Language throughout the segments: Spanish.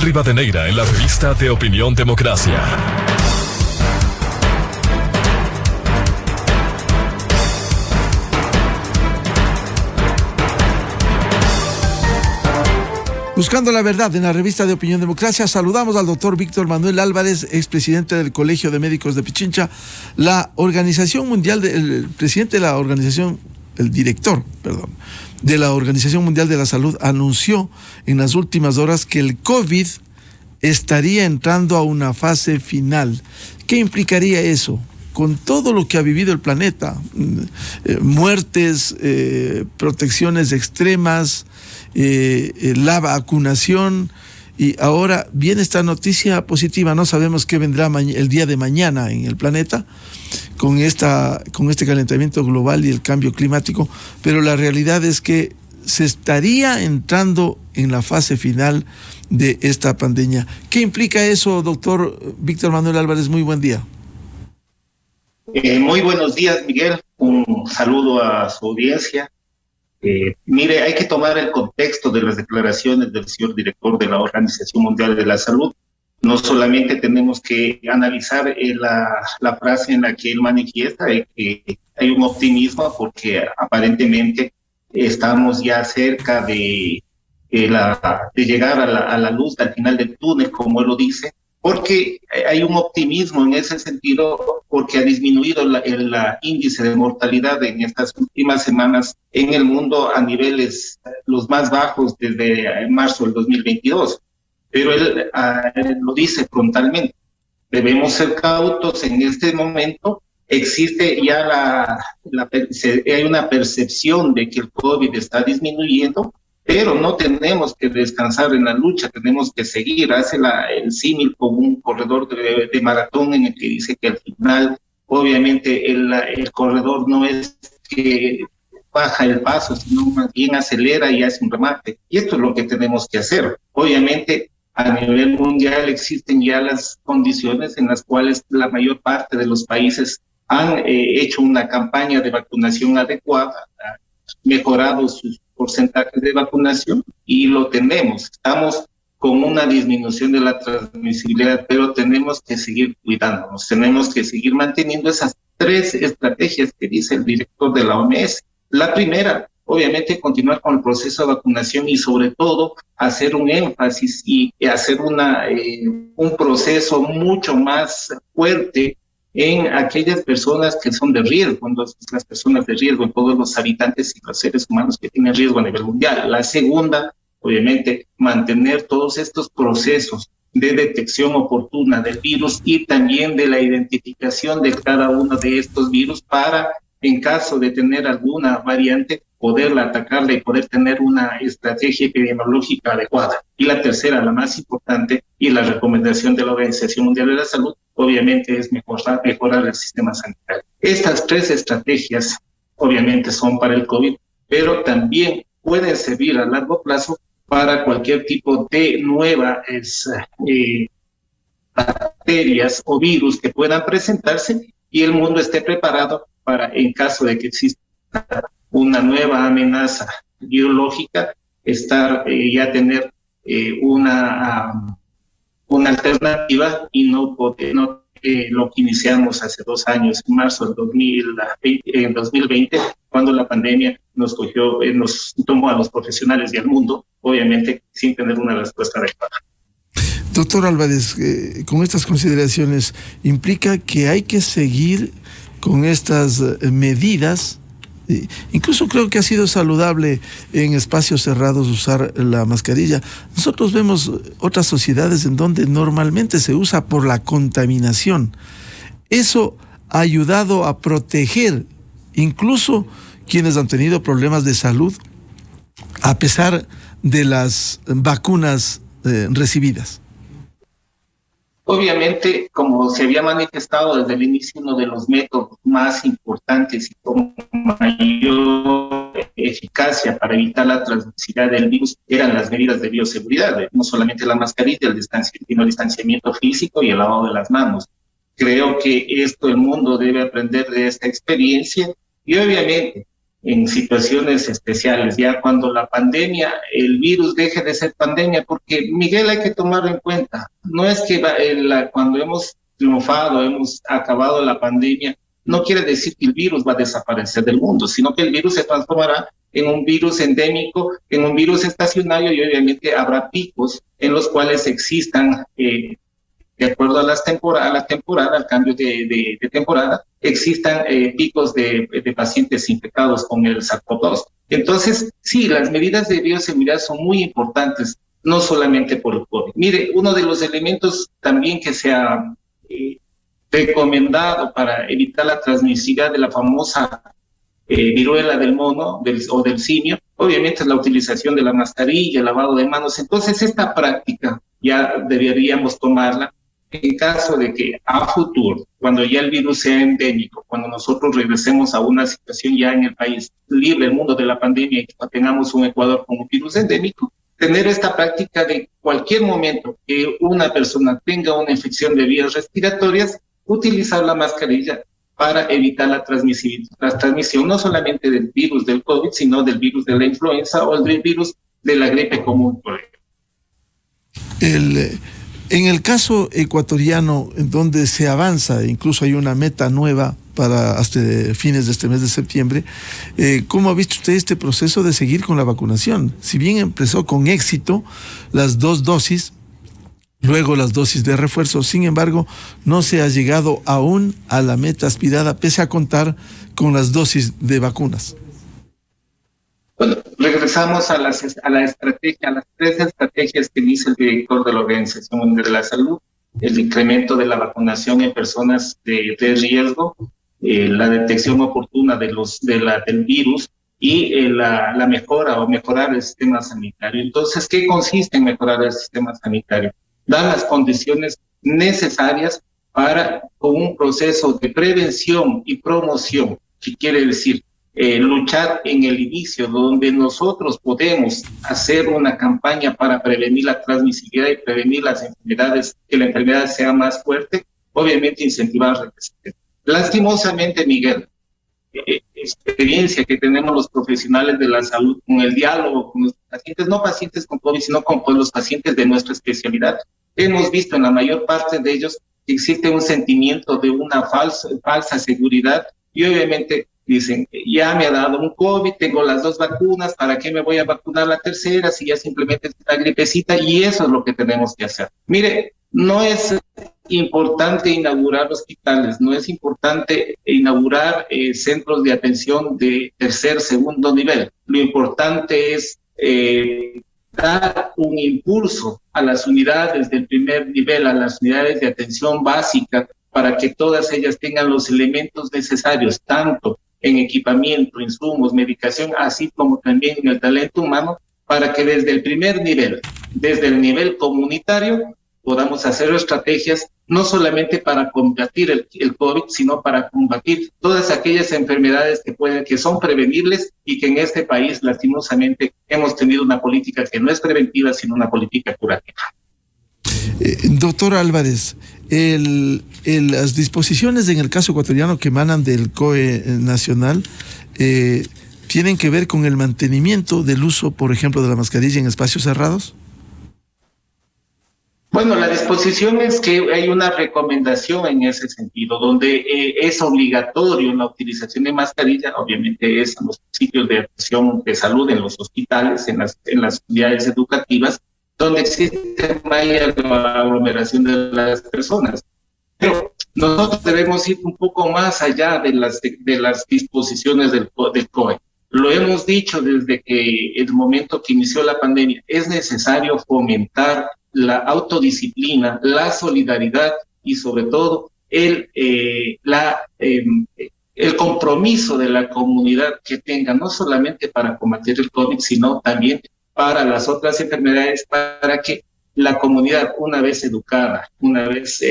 Rivadeneira en la revista de Opinión Democracia. Buscando la verdad en la revista de Opinión Democracia, saludamos al doctor Víctor Manuel Álvarez, expresidente del Colegio de Médicos de Pichincha. La Organización Mundial, el presidente de la organización, el director, perdón, de la Organización Mundial de la Salud anunció en las últimas horas que el COVID estaría entrando a una fase final. ¿Qué implicaría eso? Con todo lo que ha vivido el planeta, muertes, protecciones extremas, la vacunación, y ahora viene esta noticia positiva. No sabemos qué vendrá el día de mañana en el planeta con este calentamiento global y el cambio climático, pero la realidad es que se estaría entrando en la fase final de esta pandemia. ¿Qué implica eso, doctor Víctor Manuel Álvarez? Muy buen día. Muy buenos días, Miguel. Un saludo a su audiencia. Mire, hay que tomar el contexto de las declaraciones del señor director de la Organización Mundial de la Salud. No solamente tenemos que analizar la frase en la que él manifiesta que hay un optimismo porque aparentemente estamos ya cerca de llegar a la luz al final del túnel, como él lo dice, porque hay un optimismo en ese sentido, porque ha disminuido el índice de mortalidad en estas últimas semanas en el mundo a niveles los más bajos desde marzo del 2022. Pero él lo dice frontalmente, debemos ser cautos en este momento. Existe ya hay una percepción de que el COVID está disminuyendo, pero no tenemos que descansar en la lucha, tenemos que seguir. Hace el símil con un corredor de maratón en el que dice que al final, obviamente, el corredor no es que baja el paso, sino más bien acelera y hace un remate. Y esto es lo que tenemos que hacer. Obviamente, a nivel mundial existen ya las condiciones en las cuales la mayor parte de los países han hecho una campaña de vacunación adecuada, han mejorado sus porcentajes de vacunación y lo tenemos. Estamos con una disminución de la transmisibilidad, pero tenemos que seguir cuidándonos, tenemos que seguir manteniendo esas 3 estrategias que dice el director de la OMS. La primera, obviamente, continuar con el proceso de vacunación y sobre todo hacer un énfasis y hacer un proceso mucho más fuerte en aquellas personas que son de riesgo, las personas de riesgo, en todos los habitantes y los seres humanos que tienen riesgo a nivel mundial. La segunda, obviamente, mantener todos estos procesos de detección oportuna del virus y también de la identificación de cada uno de estos virus para, en caso de tener alguna variante, poderla atacarla y poder tener una estrategia epidemiológica adecuada. Y la tercera, la más importante, y la recomendación de la Organización Mundial de la Salud, obviamente es mejorar el sistema sanitario. Estas 3 estrategias, obviamente, son para el COVID, pero también pueden servir a largo plazo para cualquier tipo de nuevas bacterias o virus que puedan presentarse y el mundo esté preparado para, en caso de que exista una nueva amenaza biológica, tener una alternativa y no lo que iniciamos hace 2 años, en marzo del 2020, cuando la pandemia nos tomó a los profesionales y al mundo, obviamente sin tener una respuesta adecuada. Doctor Álvarez, con estas consideraciones, ¿implica que hay que seguir con estas medidas? Incluso creo que ha sido saludable en espacios cerrados usar la mascarilla. Nosotros vemos otras sociedades en donde normalmente se usa por la contaminación. Eso ha ayudado a proteger incluso quienes han tenido problemas de salud a pesar de las vacunas recibidas. Obviamente, como se había manifestado desde el inicio, uno de los métodos más importantes y con mayor eficacia para evitar la transmisibilidad del virus eran las medidas de bioseguridad, no solamente la mascarilla, sino el distanciamiento físico y el lavado de las manos. Creo que el mundo debe aprender de esta experiencia y obviamente en situaciones especiales, ya cuando la pandemia, el virus deje de ser pandemia, porque Miguel hay que tomarlo en cuenta, no es que cuando hemos triunfado, hemos acabado la pandemia, no quiere decir que el virus va a desaparecer del mundo, sino que el virus se transformará en un virus endémico, en un virus estacionario y obviamente habrá picos en los cuales existan, de acuerdo a la temporada, al cambio de temporada, existan picos de pacientes infectados con el SARS-CoV-2. Entonces, sí, las medidas de bioseguridad son muy importantes, no solamente por el COVID. Mire, uno de los elementos también que se ha recomendado para evitar la transmisibilidad de la famosa viruela del mono o del simio, obviamente es la utilización de la mascarilla, el lavado de manos. Entonces, esta práctica ya deberíamos tomarla en caso de que a futuro, cuando ya el virus sea endémico, cuando nosotros regresemos a una situación ya en el país libre, el mundo de la pandemia, y tengamos un Ecuador con un virus endémico, tener esta práctica de cualquier momento que una persona tenga una infección de vías respiratorias, utilizar la mascarilla para evitar la transmisión no solamente del virus del COVID, sino del virus de la influenza o del virus de la gripe común, por ejemplo. En el caso ecuatoriano, en donde se avanza, incluso hay una meta nueva para hasta fines de este mes de septiembre, ¿cómo ha visto usted este proceso de seguir con la vacunación? Si bien empezó con éxito las 2 dosis, luego las dosis de refuerzo, sin embargo, no se ha llegado aún a la meta aspirada, pese a contar con las dosis de vacunas. Bueno, regresamos a la estrategia, a las 3 estrategias que dice el director de la Organización Mundial de la Salud: el incremento de la vacunación en personas de riesgo, la detección oportuna del virus y la mejora o mejorar el sistema sanitario. Entonces, ¿qué consiste en mejorar el sistema sanitario? Dar las condiciones necesarias con un proceso de prevención y promoción, que quiere decir luchar en el inicio, donde nosotros podemos hacer una campaña para prevenir la transmisibilidad y prevenir las enfermedades, que la enfermedad sea más fuerte, obviamente incentivar la resistencia. Lastimosamente, Miguel, experiencia que tenemos los profesionales de la salud con el diálogo con los pacientes, no pacientes con COVID, sino con los pacientes de nuestra especialidad, hemos visto en la mayor parte de ellos que existe un sentimiento de una falsa seguridad y obviamente dicen, ya me ha dado un COVID, tengo las 2 vacunas, ¿para qué me voy a vacunar la tercera si ya simplemente es una gripecita? Y eso es lo que tenemos que hacer. Mire, no es importante inaugurar hospitales, no es importante inaugurar centros de atención de tercer, segundo nivel. Lo importante es dar un impulso a las unidades del primer nivel, a las unidades de atención básica, para que todas ellas tengan los elementos necesarios, tanto en equipamiento, insumos, medicación, así como también en el talento humano, para que desde el primer nivel, desde el nivel comunitario, podamos hacer estrategias no solamente para combatir el COVID, sino para combatir todas aquellas enfermedades que son prevenibles y que en este país, lastimosamente, hemos tenido una política que no es preventiva, sino una política curativa. Doctor Álvarez, las disposiciones en el caso ecuatoriano que emanan del COE nacional tienen que ver con el mantenimiento del uso, por ejemplo, de la mascarilla en espacios cerrados. Bueno, la disposición es que hay una recomendación en ese sentido, donde es obligatorio la utilización de mascarilla, obviamente es en los sitios de atención de salud, en los hospitales, en las unidades educativas, donde existe mayor aglomeración de las personas. Pero nosotros debemos ir un poco más allá de las disposiciones del COE. Lo hemos dicho desde que el momento que inició la pandemia, es necesario fomentar la autodisciplina, la solidaridad y sobre todo el compromiso de la comunidad que tenga, no solamente para combatir el COVID, sino también para las otras enfermedades, para que la comunidad, una vez educada, una vez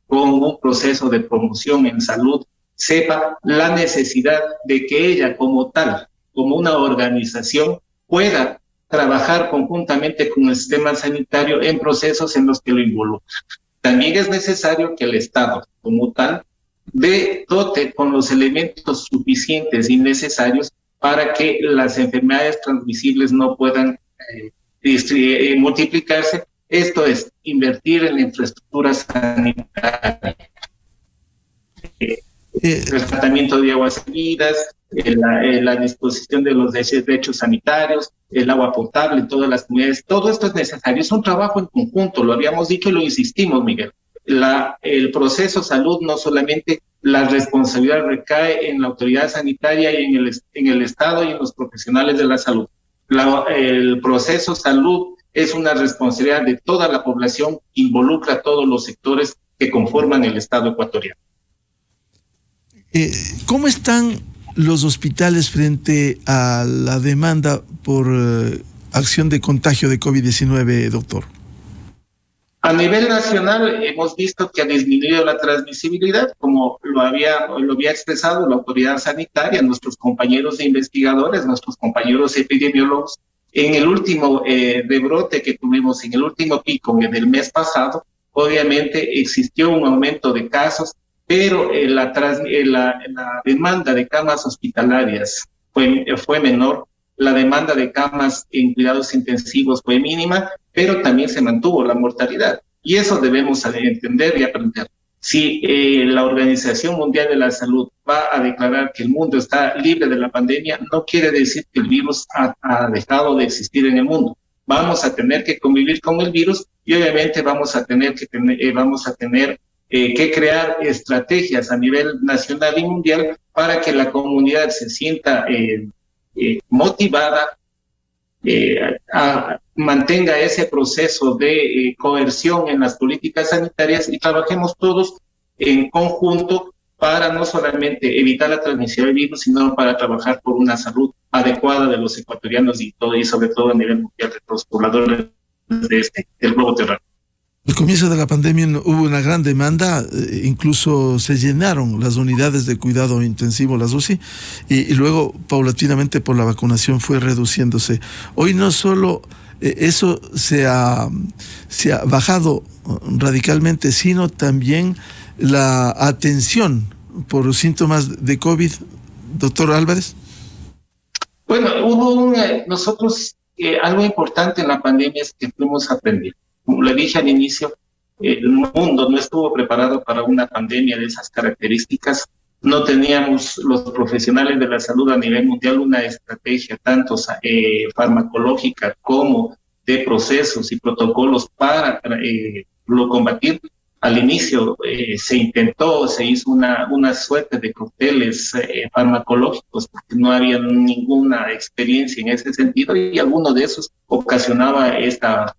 con un proceso de promoción en salud, sepa la necesidad de que ella como tal, como una organización, pueda trabajar conjuntamente con el sistema sanitario en procesos en los que lo involucra. También es necesario que el Estado, como tal, dote con los elementos suficientes y necesarios para que las enfermedades transmisibles no puedan multiplicarse. Esto es invertir en la infraestructura sanitaria, el tratamiento de aguas servidas, la disposición de los derechos sanitarios, el agua potable en todas las comunidades. Todo esto es necesario, es un trabajo en conjunto, lo habíamos dicho y lo insistimos, Miguel. El proceso salud, no solamente la responsabilidad recae en la autoridad sanitaria y en el Estado y en los profesionales de la salud. El proceso salud es una responsabilidad de toda la población, involucra a todos los sectores que conforman el Estado ecuatoriano. ¿Cómo están los hospitales frente a la demanda por acción de contagio de COVID-19, doctor? A nivel nacional hemos visto que ha disminuido la transmisibilidad, como lo había expresado la autoridad sanitaria, nuestros compañeros investigadores, nuestros compañeros epidemiólogos. En el último rebrote que tuvimos, en el último pico del mes pasado, obviamente existió un aumento de casos, pero la demanda de camas hospitalarias fue menor, la demanda de camas en cuidados intensivos fue mínima, pero también se mantuvo la mortalidad. Y eso debemos entender y aprender. Si la Organización Mundial de la Salud va a declarar que el mundo está libre de la pandemia, no quiere decir que el virus ha dejado de existir en el mundo. Vamos a tener que convivir con el virus y obviamente vamos a tener que crear estrategias a nivel nacional y mundial para que la comunidad se sienta motivada, mantenga ese proceso de coerción en las políticas sanitarias y trabajemos todos en conjunto para no solamente evitar la transmisión del virus, sino para trabajar por una salud adecuada de los ecuatorianos y sobre todo a nivel mundial de los pobladores del globo terráqueo. Al comienzo de la pandemia hubo una gran demanda, incluso se llenaron las unidades de cuidado intensivo, las UCI, y luego paulatinamente por la vacunación fue reduciéndose. Hoy no solo eso se ha bajado radicalmente, sino también la atención por síntomas de COVID. Doctor Álvarez. Bueno, nosotros algo importante en la pandemia es que fuimos aprendiendo. Como le dije al inicio, el mundo no estuvo preparado para una pandemia de esas características. No teníamos los profesionales de la salud a nivel mundial una estrategia tanto farmacológica como de procesos y protocolos para lo combatir. Al inicio se hizo una suerte de cócteles farmacológicos porque no había ninguna experiencia en ese sentido y alguno de esos ocasionaba esta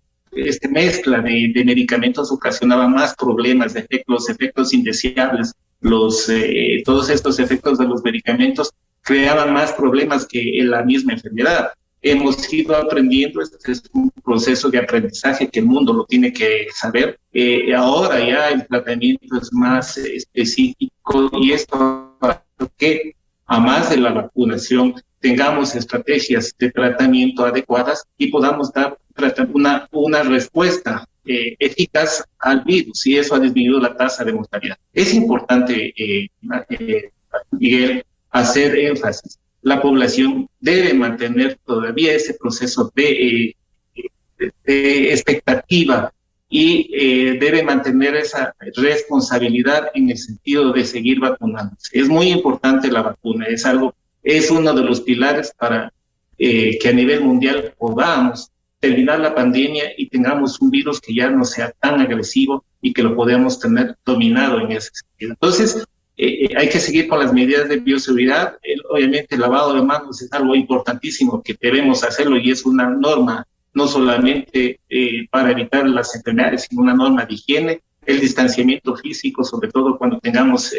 mezcla de medicamentos ocasionaba más problemas, los efectos indeseables, todos estos efectos de los medicamentos creaban más problemas que la misma enfermedad. Hemos ido aprendiendo, este es un proceso de aprendizaje que el mundo lo tiene que saber. Ahora ya el tratamiento es más específico y esto para que a más de la vacunación tengamos estrategias de tratamiento adecuadas y podamos dar una respuesta eficaz al virus y eso ha disminuido la tasa de mortalidad. Es importante, Miguel, hacer énfasis. La población debe mantener todavía ese proceso de expectativa y debe mantener esa responsabilidad en el sentido de seguir vacunándose. Es muy importante la vacuna, es uno de los pilares para que a nivel mundial podamos terminar la pandemia y tengamos un virus que ya no sea tan agresivo y que lo podamos tener dominado en ese sentido. Entonces, hay que seguir con las medidas de bioseguridad. Obviamente, el lavado de manos es algo importantísimo que debemos hacerlo y es una norma no solamente para evitar las enfermedades, sino una norma de higiene, el distanciamiento físico, sobre todo cuando tengamos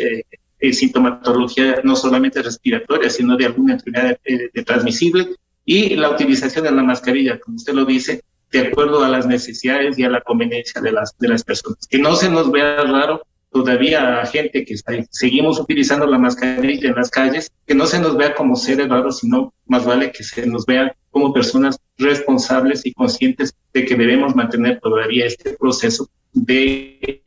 sintomatología no solamente respiratoria, sino de alguna enfermedad transmisible, y la utilización de la mascarilla, como usted lo dice, de acuerdo a las necesidades y a la conveniencia de las personas. Que no se nos vea raro todavía a gente que seguimos utilizando la mascarilla en las calles, que no se nos vea como seres raros, sino más vale que se nos vea como personas responsables y conscientes de que debemos mantener todavía este proceso de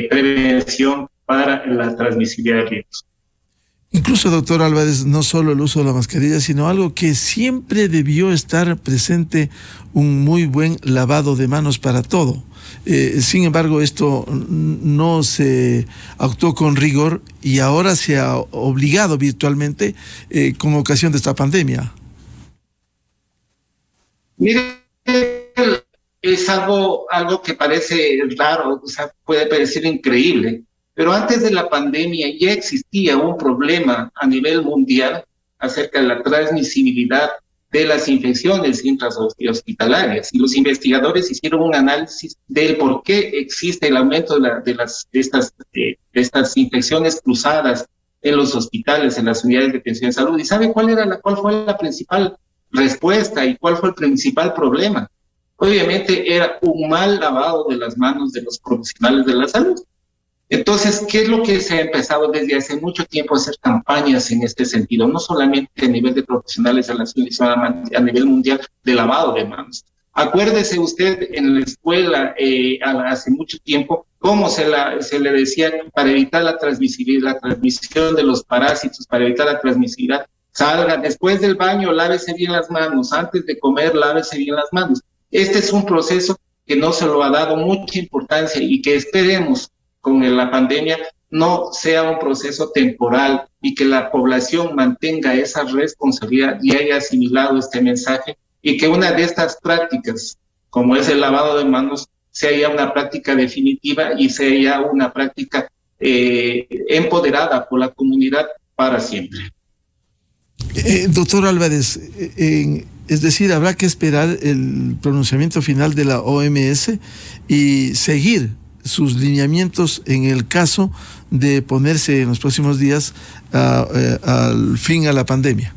prevención para la transmisibilidad de virus. Incluso, doctor Álvarez, no solo el uso de la mascarilla, sino algo que siempre debió estar presente, un muy buen lavado de manos para todo. Sin embargo, esto no se actuó con rigor y ahora se ha obligado virtualmente con ocasión de esta pandemia. Mire, es algo que parece raro, o sea, puede parecer increíble, pero antes de la pandemia ya existía un problema a nivel mundial acerca de la transmisibilidad de las infecciones intrahospitalarias, y los investigadores hicieron un análisis del por qué existe el aumento de estas infecciones cruzadas en los hospitales, en las unidades de atención de salud. ¿Y sabe cuál fue la principal respuesta y cuál fue el principal problema? Obviamente era un mal lavado de las manos de los profesionales de la salud. Entonces, ¿qué es lo que se ha empezado desde hace mucho tiempo a hacer campañas en este sentido? No solamente a nivel de profesionales de la salud, sino a nivel mundial de lavado de manos. Acuérdese usted en la escuela hace mucho tiempo cómo se le decía para evitar la transmisión de los parásitos, para evitar la transmisibilidad. Salga después del baño, lávese bien las manos, antes de comer, lávese bien las manos. Este es un proceso que no se lo ha dado mucha importancia y que esperemos con la pandemia no sea un proceso temporal y que la población mantenga esa responsabilidad y haya asimilado este mensaje, y que una de estas prácticas, como es el lavado de manos, sea ya una práctica definitiva y sea ya una práctica empoderada por la comunidad para siempre. Doctor Álvarez, es decir, habrá que esperar el pronunciamiento final de la OMS y seguir sus lineamientos en el caso de ponerse en los próximos días al fin a la pandemia.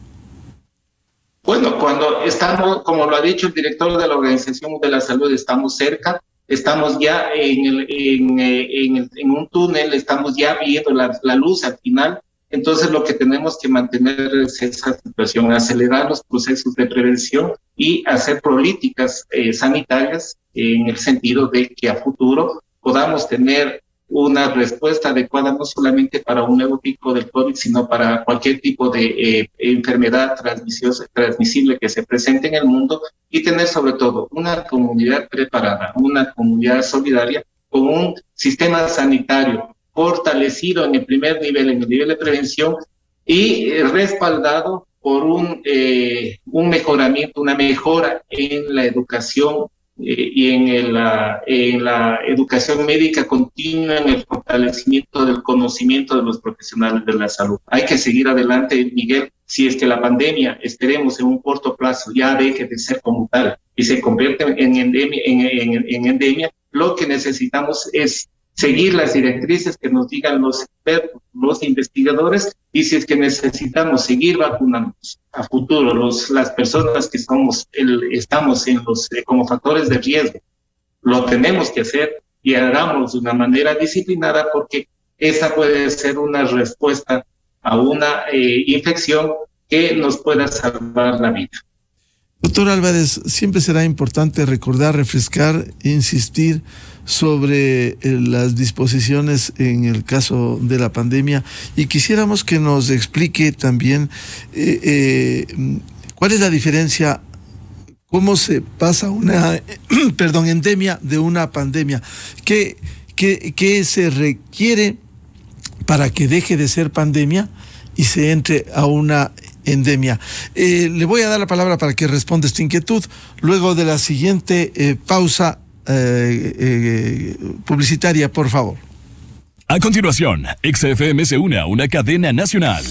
Bueno, cuando estamos, como lo ha dicho el director de la Organización Mundial de la Salud, estamos cerca, estamos ya en un túnel, estamos ya viendo la luz al final. Entonces lo que tenemos que mantener es esa situación, acelerar los procesos de prevención y hacer políticas sanitarias en el sentido de que a futuro podamos tener una respuesta adecuada no solamente para un nuevo pico del COVID, sino para cualquier tipo de enfermedad transmisible que se presente en el mundo, y tener sobre todo una comunidad preparada, una comunidad solidaria con un sistema sanitario fortalecido en el primer nivel, en el nivel de prevención, y respaldado por un mejoramiento, una mejora en la educación y en la educación médica continua, en el fortalecimiento del conocimiento de los profesionales de la salud. Hay que seguir adelante, Miguel. Si es que la pandemia, esperemos en un corto plazo, ya deje de ser como tal y se convierte en endemia, lo que necesitamos es seguir las directrices que nos digan los expertos, los investigadores, y si es que necesitamos seguir vacunándonos a futuro, las personas que estamos como factores de riesgo, lo tenemos que hacer y hagamos de una manera disciplinada, porque esa puede ser una respuesta a una infección que nos pueda salvar la vida. Doctor Álvarez, siempre será importante recordar, refrescar, insistir sobre las disposiciones en el caso de la pandemia, y quisiéramos que nos explique también cuál es la diferencia, cómo se pasa una endemia de una pandemia, qué se requiere para que deje de ser pandemia y se entre a una endemia. Le voy a dar la palabra para que responda esta inquietud luego de la siguiente pausa publicitaria, por favor. A continuación, XFM se une a una cadena nacional.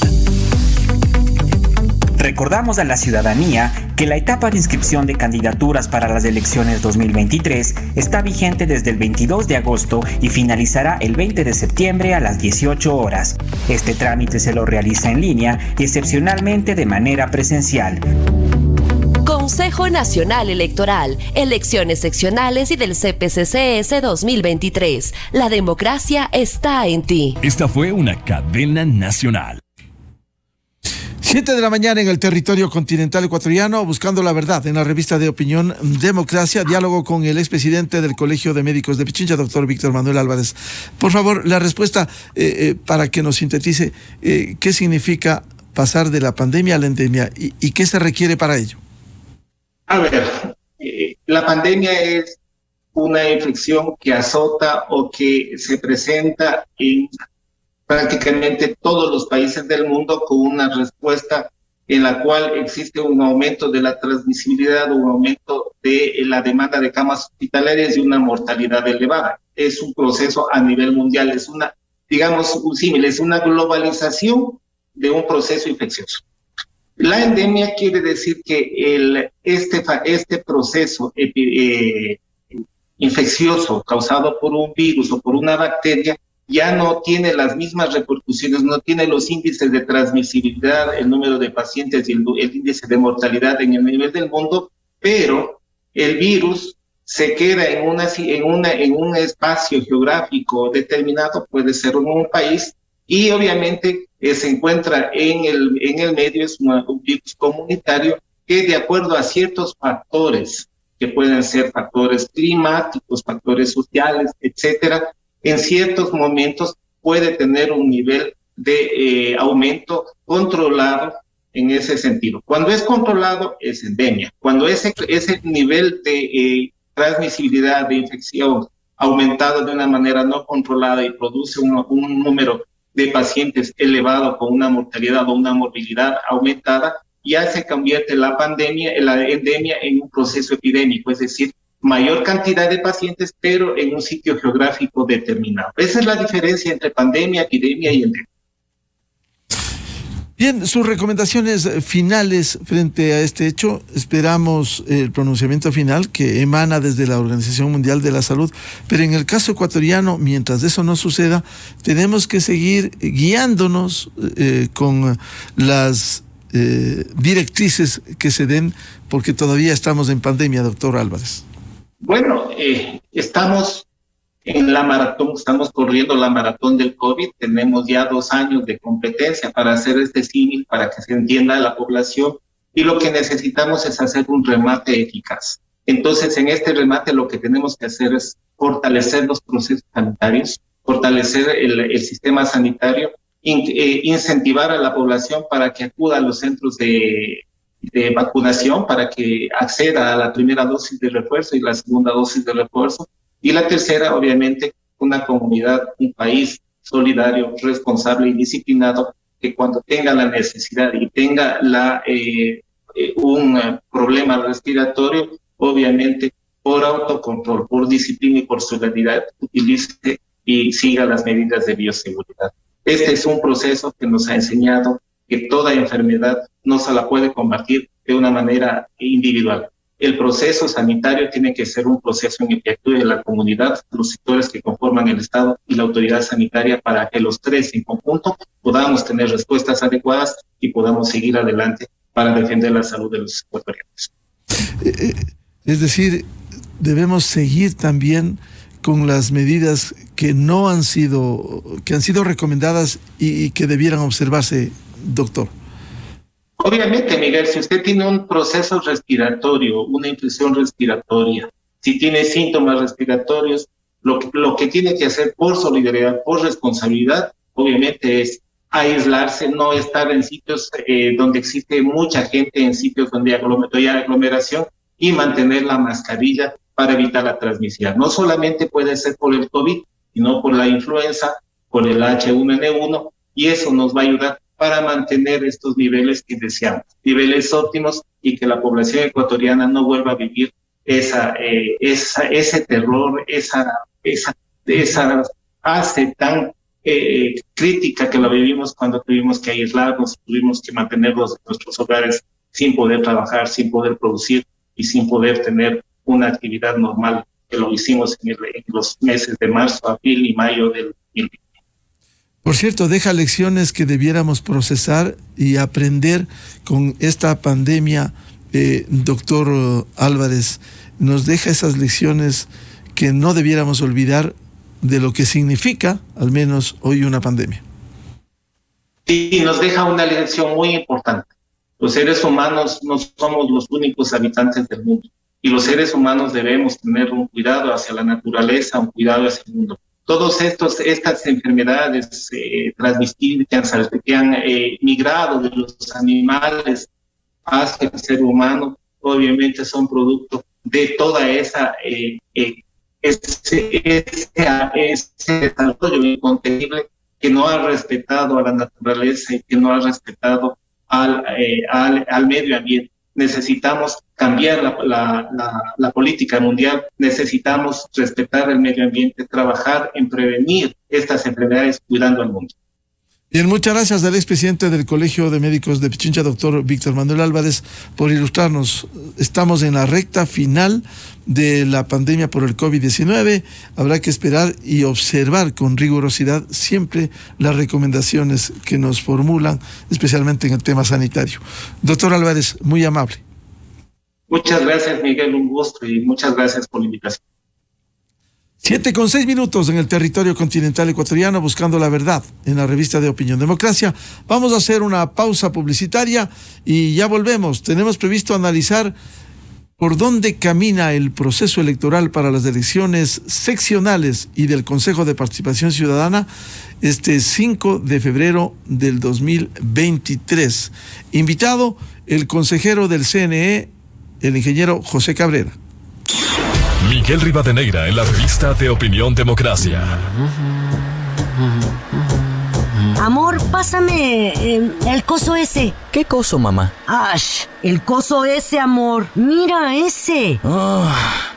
Recordamos a la ciudadanía que la etapa de inscripción de candidaturas para las elecciones 2023 está vigente desde el 22 de agosto y finalizará el 20 de septiembre a las 18 horas. Este trámite se lo realiza en línea y excepcionalmente de manera presencial. Consejo Nacional Electoral, elecciones seccionales y del CPCCS 2023. La democracia está en ti. Esta fue una cadena nacional. 7 de la mañana en el territorio continental ecuatoriano, buscando la verdad en la revista de opinión Democracia, diálogo con el expresidente del Colegio de Médicos de Pichincha, doctor Víctor Manuel Álvarez. Por favor, la respuesta para que nos sintetice qué significa pasar de la pandemia a la endemia y qué se requiere para ello. A ver, la pandemia es una infección que azota o que se presenta en prácticamente todos los países del mundo con una respuesta en la cual existe un aumento de la transmisibilidad, un aumento de la demanda de camas hospitalarias y una mortalidad elevada. Es un proceso a nivel mundial, es una, digamos, un símil, es una globalización de un proceso infeccioso. La endemia quiere decir que este proceso infeccioso causado por un virus o por una bacteria ya no tiene las mismas repercusiones, no tiene los índices de transmisibilidad, el número de pacientes y el índice de mortalidad en el nivel del mundo, pero el virus se queda en un espacio geográfico determinado, puede ser en un país, y obviamente se encuentra en el medio, es un virus comunitario que de acuerdo a ciertos factores, que pueden ser factores climáticos, factores sociales, etcétera, en ciertos momentos puede tener un nivel de aumento controlado en ese sentido. Cuando es controlado, es endemia. Cuando ese nivel de transmisibilidad de infección aumentado de una manera no controlada y produce un número de pacientes elevado con una mortalidad o una morbilidad aumentada, ya se convierte la endemia en un proceso epidémico, es decir, mayor cantidad de pacientes, pero en un sitio geográfico determinado. Esa es la diferencia entre pandemia, epidemia y endemia. Bien, sus recomendaciones finales frente a este hecho. Esperamos el pronunciamiento final que emana desde la Organización Mundial de la Salud, pero en el caso ecuatoriano, mientras eso no suceda, tenemos que seguir guiándonos con las directrices que se den, porque todavía estamos en pandemia, doctor Álvarez. Bueno, estamos en la maratón, estamos corriendo la maratón del COVID, tenemos ya 2 años de competencia para hacer este símil, para que se entienda la población, y lo que necesitamos es hacer un remate eficaz. Entonces, en este remate lo que tenemos que hacer es fortalecer los procesos sanitarios, fortalecer el sistema sanitario, incentivar a la población para que acuda a los centros de vacunación, para que acceda a la primera dosis de refuerzo y la segunda dosis de refuerzo. Y la tercera, obviamente, una comunidad, un país solidario, responsable y disciplinado, que cuando tenga la necesidad y tenga un problema respiratorio, obviamente, por autocontrol, por disciplina y por solidaridad, utilice y siga las medidas de bioseguridad. Este es un proceso que nos ha enseñado que toda enfermedad no se la puede combatir de una manera individual. El proceso sanitario tiene que ser un proceso en el que actúe la comunidad, los sectores que conforman el Estado y la autoridad sanitaria, para que los tres en conjunto podamos tener respuestas adecuadas y podamos seguir adelante para defender la salud de los ecuatorianos. Es decir, debemos seguir también con las medidas que han sido recomendadas y que debieran observarse, doctor. Obviamente, Miguel, si usted tiene un proceso respiratorio, una infección respiratoria, si tiene síntomas respiratorios, lo que tiene que hacer por solidaridad, por responsabilidad, obviamente es aislarse, no estar en sitios donde existe mucha gente, en sitios donde hay aglomeración, y mantener la mascarilla para evitar la transmisión. No solamente puede ser por el COVID, sino por la influenza, por el H1N1, y eso nos va a ayudar para mantener estos niveles que deseamos, niveles óptimos, y que la población ecuatoriana no vuelva a vivir ese terror, esa fase tan crítica que la vivimos cuando tuvimos que aislarnos, tuvimos que mantenernos en nuestros hogares sin poder trabajar, sin poder producir y sin poder tener una actividad normal, que lo hicimos en los meses de marzo, abril y mayo del 2020. Por cierto, deja lecciones que debiéramos procesar y aprender con esta pandemia, doctor Álvarez. Nos deja esas lecciones que no debiéramos olvidar de lo que significa, al menos hoy, una pandemia. Sí, nos deja una lección muy importante. Los seres humanos no somos los únicos habitantes del mundo y los seres humanos debemos tener un cuidado hacia la naturaleza, un cuidado hacia el mundo. Todas estas enfermedades transmisibles que han migrado de los animales hacia el ser humano, obviamente son producto de toda ese desarrollo incontenible que no ha respetado a la naturaleza y que no ha respetado al medio ambiente. Necesitamos cambiar la política mundial, necesitamos respetar el medio ambiente, trabajar en prevenir estas enfermedades cuidando al mundo. Bien, muchas gracias al expresidente del Colegio de Médicos de Pichincha, doctor Víctor Manuel Álvarez, por ilustrarnos. Estamos en la recta final de la pandemia por el COVID-19. Habrá que esperar y observar con rigurosidad siempre las recomendaciones que nos formulan, especialmente en el tema sanitario. Doctor Álvarez, muy amable. Muchas gracias, Miguel, un gusto y muchas gracias por la invitación. 7:06 en el territorio continental ecuatoriano, buscando la verdad en la revista de Opinión Democracia. Vamos a hacer una pausa publicitaria y ya volvemos. Tenemos previsto analizar por dónde camina el proceso electoral para las elecciones seccionales y del Consejo de Participación Ciudadana este 5 de febrero del 2023. Invitado el consejero del CNE, el ingeniero José Cabrera. Miguel Rivadeneira en la revista de Opinión Democracia. Amor, pásame el coso ese. ¿Qué coso, mamá? ¡Ash! El coso ese, amor. Mira ese.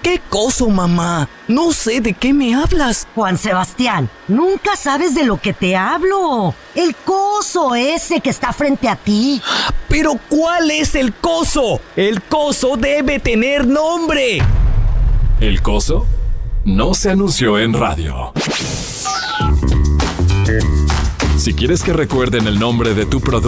¿Qué coso, mamá? No sé de qué me hablas. Juan Sebastián, nunca sabes de lo que te hablo. El coso ese que está frente a ti. ¿Pero cuál es el coso? El coso debe tener nombre. El coso no se anunció en radio. Si quieres que recuerden el nombre de tu producto